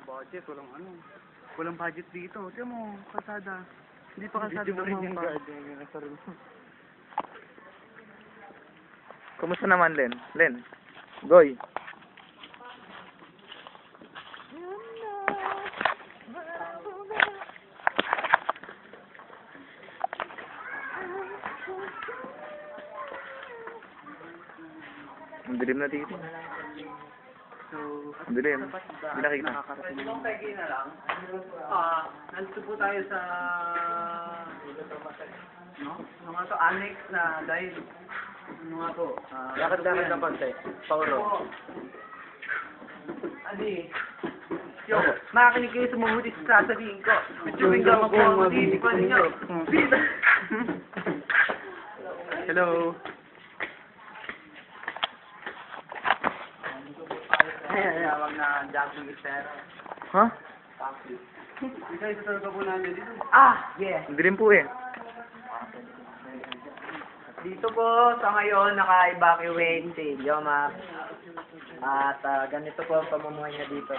budget, walang ano. Walang budget dito. Tiyan mo, kalsada. Hindi pa kalsada Dito rin naman yung pa. guard yung nasa room. Kumusta naman, Len? Len? Goy? Ang dilim na dito. So, Ang dilim. Hindi nakita. Ibang pegi na lang. Nandito po tayo sa mga to annex na dahil mga to. Lakad-lakad na konti. Paulo. Adi. Yo, makikinig kayo sa mabuti sa sasabihin ko. Bitsubing ka mo hindi ko ninyo. Hello. Tawag na jumping estero. Ha? Isa sa talaga po namin dito. Yeah. Ang dilim po eh. Dito po sa ngayon naka-evacuate si Yoma. At ganito po ang pamumuhay niya dito.